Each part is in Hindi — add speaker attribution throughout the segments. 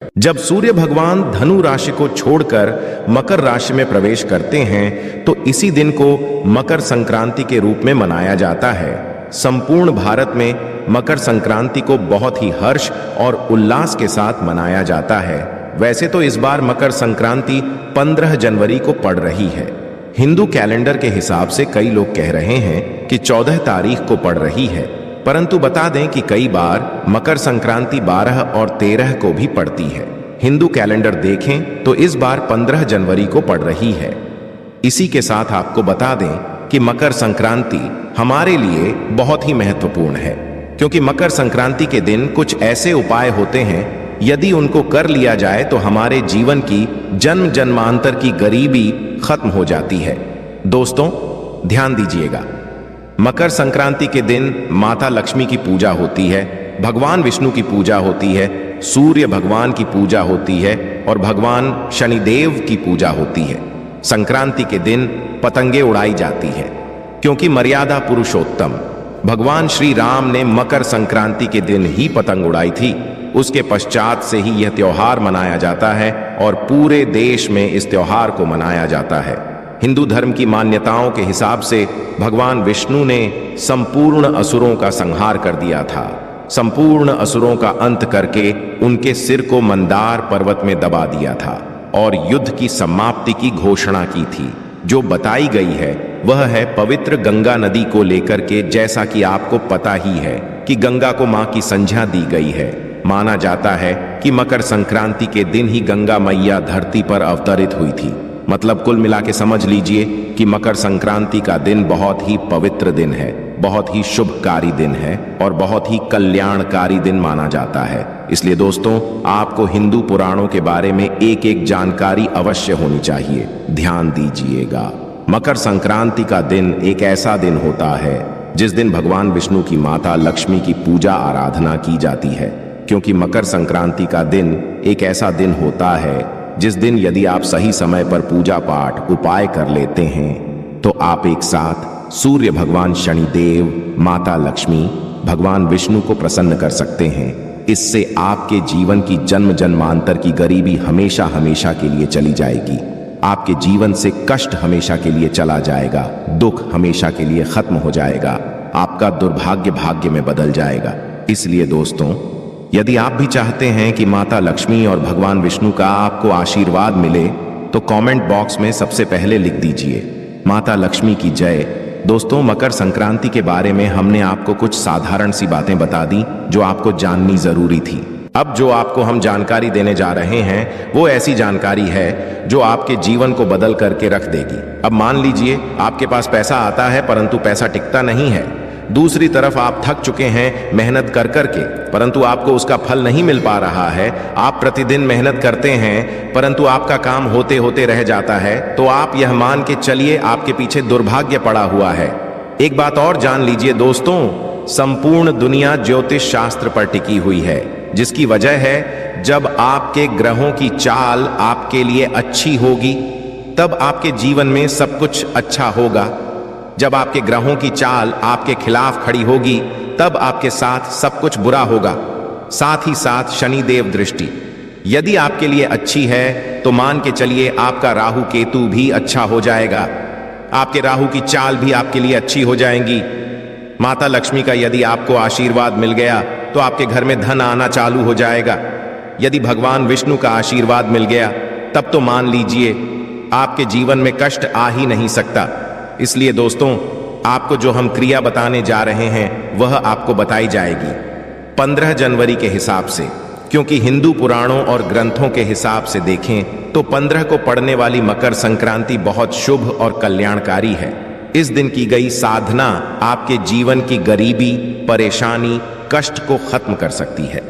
Speaker 1: जब सूर्य भगवान धनु राशि को छोड़कर मकर राशि में प्रवेश करते हैं तो इसी दिन को मकर संक्रांति के रूप में मनाया जाता है। संपूर्ण भारत में मकर संक्रांति को बहुत ही हर्ष और उल्लास के साथ मनाया जाता है। वैसे तो इस बार मकर संक्रांति 15 जनवरी को पड़ रही है। हिंदू कैलेंडर के हिसाब से कई लोग कह रहे हैं कि 14 तारीख को पड़ रही है, परंतु बता दें कि कई बार मकर संक्रांति 12 और 13 को भी पड़ती है। हिंदू कैलेंडर देखें तो इस बार 15 जनवरी को पड़ रही है। इसी के साथ आपको बता दें कि मकर संक्रांति हमारे लिए बहुत ही महत्वपूर्ण है, क्योंकि मकर संक्रांति के दिन कुछ ऐसे उपाय होते हैं, यदि उनको कर लिया जाए तो हमारे जीवन की जन्म जन्मांतर की गरीबी खत्म हो जाती है। दोस्तों ध्यान दीजिएगा, मकर संक्रांति के दिन माता लक्ष्मी की पूजा होती है, भगवान विष्णु की पूजा होती है, सूर्य भगवान की पूजा होती है और भगवान शनिदेव की पूजा होती है। संक्रांति के दिन पतंगे उड़ाई जाती है, क्योंकि मर्यादा पुरुषोत्तम भगवान श्री राम ने मकर संक्रांति के दिन ही पतंग उड़ाई थी। उसके पश्चात से ही यह त्योहार मनाया जाता है और पूरे देश में इस त्योहार को मनाया जाता है। हिंदू धर्म की मान्यताओं के हिसाब से भगवान विष्णु ने संपूर्ण असुरों का संहार कर दिया था। संपूर्ण असुरों का अंत करके उनके सिर को मंदार पर्वत में दबा दिया था और युद्ध की समाप्ति की घोषणा की थी। जो बताई गई है वह है पवित्र गंगा नदी को लेकर के। जैसा कि आपको पता ही है कि गंगा को मां की संज्ञा दी गई है। माना जाता है कि मकर संक्रांति के दिन ही गंगा मैया धरती पर अवतरित हुई थी। मतलब कुल मिला के समझ लीजिए कि मकर संक्रांति का दिन बहुत ही पवित्र दिन है, बहुत ही शुभकारी दिन है और बहुत ही कल्याणकारी दिन माना जाता है। इसलिए दोस्तों आपको हिंदू पुराणों के बारे में एक एक जानकारी अवश्य होनी चाहिए। ध्यान दीजिएगा, मकर संक्रांति का दिन एक ऐसा दिन होता है जिस दिन भगवान विष्णु की माता लक्ष्मी की पूजा आराधना की जाती है, क्योंकि मकर संक्रांति का दिन एक ऐसा दिन होता है जिस दिन यदि आप सही समय पर पूजा पाठ उपाय कर लेते हैं तो आप एक साथ सूर्य भगवान शनिदेव, माता लक्ष्मी, भगवान विष्णु को प्रसन्न कर सकते हैं। इससे आपके जीवन की जन्म जन्मांतर की गरीबी हमेशा हमेशा के लिए चली जाएगी। आपके जीवन से कष्ट हमेशा के लिए चला जाएगा, दुख हमेशा के लिए खत्म हो जाएगा, आपका दुर्भाग्य भाग्य में बदल जाएगा। इसलिए दोस्तों यदि आप भी चाहते हैं कि माता लक्ष्मी और भगवान विष्णु का आपको आशीर्वाद मिले तो कमेंट बॉक्स में सबसे पहले लिख दीजिए माता लक्ष्मी की जय। दोस्तों मकर संक्रांति के बारे में हमने आपको कुछ साधारण सी बातें बता दी जो आपको जाननी जरूरी थी। अब जो आपको हम जानकारी देने जा रहे हैं वो ऐसी जानकारी है जो आपके जीवन को बदल करके रख देगी। अब मान लीजिए आपके पास पैसा आता है परंतु पैसा टिकता नहीं है। दूसरी तरफ आप थक चुके हैं मेहनत कर करके, परंतु आपको उसका फल नहीं मिल पा रहा है। आप प्रतिदिन मेहनत करते हैं परंतु आपका काम होते होते रह जाता है, तो आप यह मान के चलिए आपके पीछे दुर्भाग्य पड़ा हुआ है। एक बात और जान लीजिए दोस्तों, संपूर्ण दुनिया ज्योतिष शास्त्र पर टिकी हुई है, जिसकी वजह है जब आपके ग्रहों की चाल आपके लिए अच्छी होगी तब आपके जीवन में सब कुछ अच्छा होगा। जब आपके ग्रहों की चाल आपके खिलाफ खड़ी होगी तब आपके साथ सब कुछ बुरा होगा। साथ ही साथ शनिदेव दृष्टि यदि आपके लिए अच्छी है तो मान के चलिए आपका राहु केतु भी अच्छा हो जाएगा। आपके राहु की चाल भी आपके लिए अच्छी हो जाएंगी। माता लक्ष्मी का यदि आपको आशीर्वाद मिल गया तो आपके घर में धन आना चालू हो जाएगा। यदि भगवान विष्णु का आशीर्वाद मिल गया तब तो मान लीजिए आपके जीवन में कष्ट आ ही नहीं सकता। इसलिए दोस्तों आपको जो हम क्रिया बताने जा रहे हैं वह आपको बताई जाएगी 15 जनवरी के हिसाब से, क्योंकि हिंदू पुराणों और ग्रंथों के हिसाब से देखें तो 15 को पड़ने वाली मकर संक्रांति बहुत शुभ और कल्याणकारी है। इस दिन की गई साधना आपके जीवन की गरीबी, परेशानी, कष्ट को खत्म कर सकती है।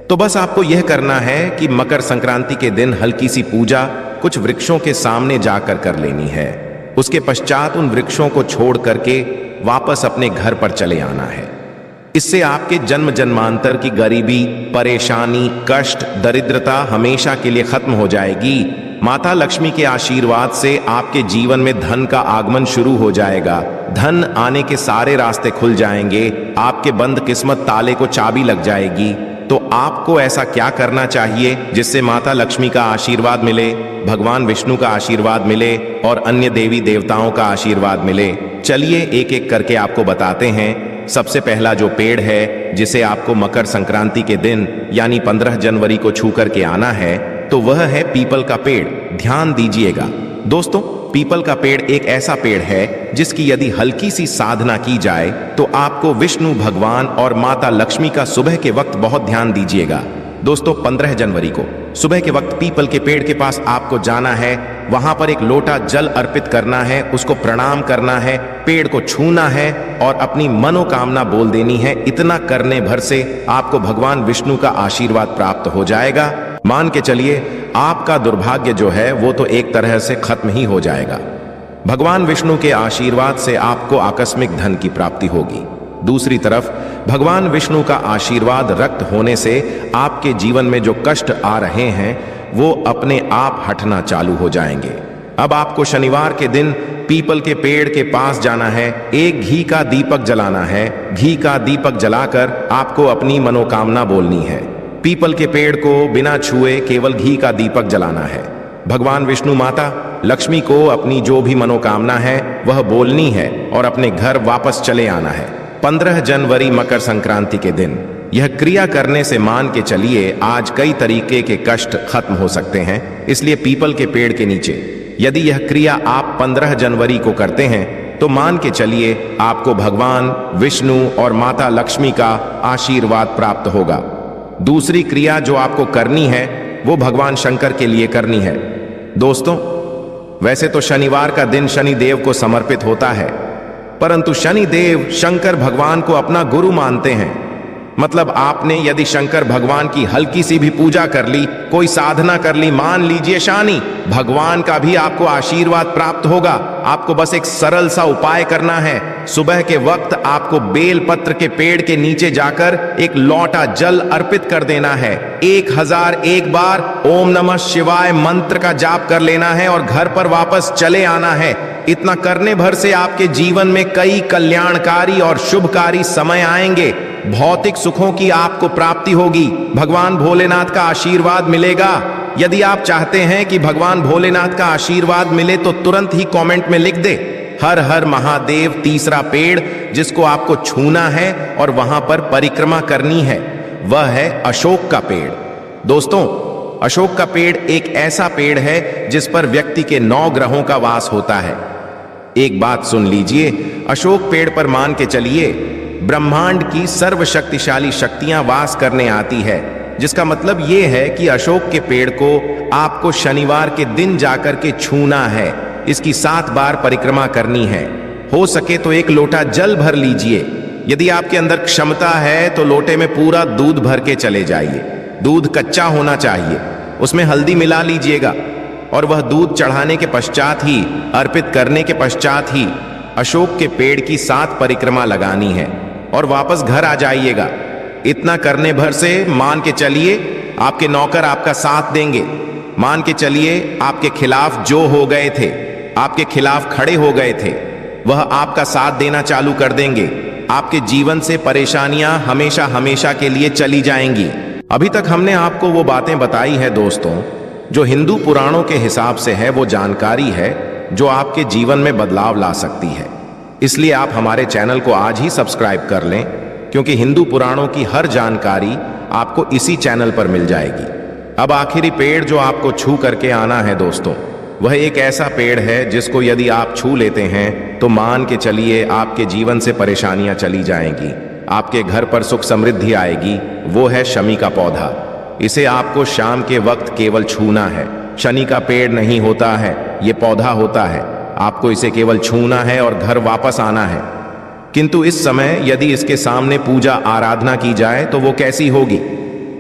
Speaker 1: तो बस आपको यह करना है कि मकर संक्रांति के दिन हल्की सी पूजा कुछ वृक्षों के सामने जाकर कर लेनी है। उसके पश्चात उन वृक्षों को छोड़ करके वापस अपने घर पर चले आना है। इससे आपके जन्म जन्मांतर की गरीबी, परेशानी, कष्ट, दरिद्रता हमेशा के लिए खत्म हो जाएगी। माता लक्ष्मी के आशीर्वाद से आपके जीवन में धन का आगमन शुरू हो जाएगा। धन आने के सारे रास्ते खुल जाएंगे। आपके बंद किस्मत ताले को चाबी लग जाएगी। तो आपको ऐसा क्या करना चाहिए जिससे माता लक्ष्मी का आशीर्वाद मिले, भगवान विष्णु का आशीर्वाद मिले और अन्य देवी देवताओं का आशीर्वाद मिले? चलिए एक एक करके आपको बताते हैं। सबसे पहला जो पेड़ है जिसे आपको मकर संक्रांति के दिन यानी 15 जनवरी को छू करके आना है, तो वह है पीपल का पेड़। ध्यान दीजिएगा दोस्तों, पीपल का पेड़ एक ऐसा पेड़ है जिसकी यदि हल्की सी साधना की जाए तो आपको विष्णु भगवान और माता लक्ष्मी का सुबह के वक्त बहुत ध्यान दीजिएगा दोस्तों, 15 जनवरी को सुबह के वक्त पीपल के पेड़ के पास आपको जाना है, वहां पर एक लोटा जल अर्पित करना है, उसको प्रणाम करना है, पेड़ को छूना है और अपनी मनोकामना बोल देनी है। इतना करने भर से आपको भगवान विष्णु का आशीर्वाद प्राप्त हो जाएगा। मान के चलिए आपका दुर्भाग्य जो है वो तो एक तरह से खत्म ही हो जाएगा। भगवान विष्णु के आशीर्वाद से आपको आकस्मिक धन की प्राप्ति होगी। दूसरी तरफ भगवान विष्णु का आशीर्वाद रक्त होने से आपके जीवन में जो कष्ट आ रहे हैं वो अपने आप हटना चालू हो जाएंगे। अब आपको शनिवार के दिन पीपल के पेड़ के पास जाना है, एक घी का दीपक जलाना है। घी का दीपक जलाकर आपको अपनी मनोकामना बोलनी है। पीपल के पेड़ को बिना छुए केवल घी का दीपक जलाना है। भगवान विष्णु माता लक्ष्मी को अपनी जो भी मनोकामना है वह बोलनी है और अपने घर वापस चले आना है। 15 जनवरी मकर संक्रांति के दिन यह क्रिया करने से मान के चलिए आज कई तरीके के कष्ट खत्म हो सकते हैं। इसलिए पीपल के पेड़ के नीचे यदि यह क्रिया आप 15 जनवरी को करते हैं तो मान के चलिए आपको भगवान विष्णु और माता लक्ष्मी का आशीर्वाद प्राप्त होगा। दूसरी क्रिया जो आपको करनी है वो भगवान शंकर के लिए करनी है। दोस्तों, वैसे तो शनिवार का दिन शनि देव को समर्पित होता है, परंतु शनि देव शंकर भगवान को अपना गुरु मानते हैं। मतलब आपने यदि शंकर भगवान की हल्की सी भी पूजा कर ली, कोई साधना कर ली, मान लीजिए शानी, भगवान का भी आपको आशीर्वाद प्राप्त होगा। आपको बस एक सरल सा उपाय करना है। सुबह के वक्त आपको बेल पत्र के पेड़ के नीचे जाकर एक लोटा जल अर्पित कर देना है। 1001 बार ओम नमः शिवाय मंत्र का जाप कर लेना है और घर पर वापस चले आना है। इतना करने भर से आपके जीवन में कई कल्याणकारी और शुभकारी समय आएंगे। भौतिक सुखों की आपको प्राप्ति होगी। भगवान भोलेनाथ का आशीर्वाद मिलेगा। यदि आप चाहते हैं कि भगवान भोलेनाथ का आशीर्वाद मिले तो तुरंत ही कमेंट में लिख दे हर हर महादेव। तीसरा पेड़ जिसको आपको छूना है और वहां पर परिक्रमा करनी है वह है अशोक का पेड़। दोस्तों, अशोक का पेड़ एक ऐसा पेड़ है जिस पर व्यक्ति के 9 ग्रहों का वास होता है। एक बात सुन लीजिए, अशोक पेड़ पर मान के चलिए ब्रह्मांड की सर्वशक्तिशाली शक्तियां वास करने आती है, जिसका मतलब यह है कि अशोक के पेड़ को आपको शनिवार के दिन जाकर के छूना है। इसकी 7 बार परिक्रमा करनी है। हो सके तो एक लोटा जल भर लीजिए। यदि आपके अंदर क्षमता है तो लोटे में पूरा दूध भर के चले जाइए। दूध कच्चा होना चाहिए, उसमें हल्दी मिला लीजिएगा और वह दूध चढ़ाने के पश्चात ही, अर्पित करने के पश्चात ही अशोक के पेड़ की 7 परिक्रमा लगानी है और वापस घर आ जाइएगा। इतना करने भर से मान के चलिए आपके नौकर आपका साथ देंगे। मान के चलिए आपके खिलाफ जो हो गए थे, आपके खिलाफ खड़े हो गए थे, वह आपका साथ देना चालू कर देंगे। आपके जीवन से परेशानियां हमेशा हमेशा के लिए चली जाएंगी। अभी तक हमने आपको वो बातें बताई है दोस्तों जो हिंदू पुराणों के हिसाब से है, वो जानकारी है जो आपके जीवन में बदलाव ला सकती है। इसलिए आप हमारे चैनल को आज ही सब्सक्राइब कर लें, क्योंकि हिंदू पुराणों की हर जानकारी आपको इसी चैनल पर मिल जाएगी। अब आखिरी पेड़ जो आपको छू करके आना है दोस्तों, वह एक ऐसा पेड़ है जिसको यदि आप छू लेते हैं तो मान के चलिए आपके जीवन से परेशानियां चली जाएंगी, आपके घर पर सुख समृद्धि आएगी। वो है शमी का पौधा। इसे आपको शाम के वक्त केवल छूना है। शनि का पेड़ नहीं होता है, ये पौधा होता है। आपको इसे केवल छूना है और घर वापस आना है। किंतु इस समय यदि इसके सामने पूजा आराधना की जाए तो वो कैसी होगी,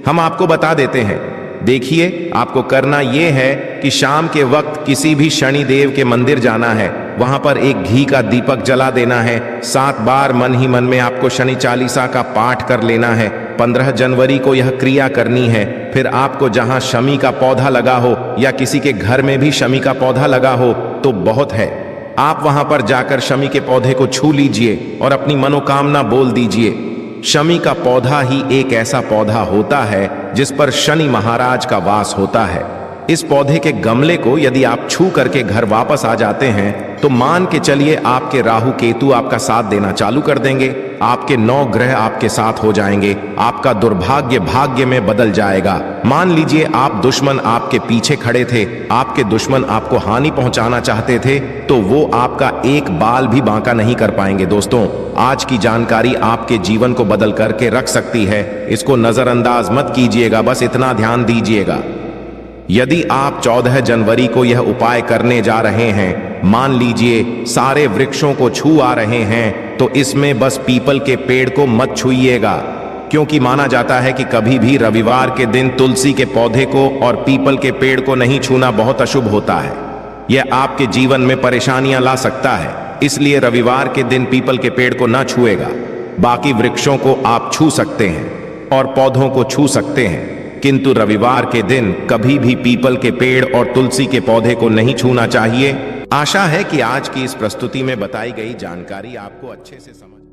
Speaker 1: हम आपको बता देते हैं। देखिए, आपको करना यह है कि शाम के वक्त किसी भी शनि देव के मंदिर जाना है, वहां पर एक घी का दीपक जला देना है। 7 बार मन ही मन में आपको शनि चालीसा का पाठ कर लेना है। 15 जनवरी को यह क्रिया करनी है। फिर आपको जहां शमी का पौधा लगा हो या किसी के घर में भी शमी का पौधा लगा हो तो बहुत है, आप वहां पर जाकर शमी के पौधे को छू लीजिए और अपनी मनोकामना बोल दीजिए। शमी का पौधा ही एक ऐसा पौधा होता है जिस पर शनि महाराज का वास होता है। इस पौधे के गमले को यदि आप छू करके घर वापस आ जाते हैं तो मान के चलिए आपके राहु केतु आपका साथ देना चालू कर देंगे, आपके 9 ग्रह आपके साथ हो जाएंगे, आपका दुर्भाग्य भाग्य में बदल जाएगा। मान लीजिए आप दुश्मन आपके पीछे खड़े थे, आपके दुश्मन आपको हानि पहुंचाना चाहते थे, तो वो आपका एक बाल भी बांका नहीं कर पाएंगे। दोस्तों, आज की जानकारी आपके जीवन को बदल करके रख सकती है, इसको नजरअंदाज मत कीजिएगा, बस इतना ध्यान दीजिएगा। यदि आप 14 जनवरी को यह उपाय करने जा रहे हैं, मान लीजिए सारे वृक्षों को छू आ रहे हैं, तो इसमें बस पीपल के पेड़ को मत छूइएगा, क्योंकि माना जाता है कि कभी भी रविवार के दिन तुलसी के पौधे को और पीपल के पेड़ को नहीं छूना बहुत अशुभ होता है। यह आपके जीवन में परेशानियां ला सकता है, इसलिए रविवार के दिन पीपल के पेड़ को ना छुएगा। बाकी वृक्षों को आप छू सकते हैं और पौधों को छू सकते हैं, किंतु रविवार के दिन कभी भी पीपल के पेड़ और तुलसी के पौधे को नहीं छूना चाहिए। आशा है कि आज की इस प्रस्तुति में बताई गई जानकारी आपको अच्छे से समझ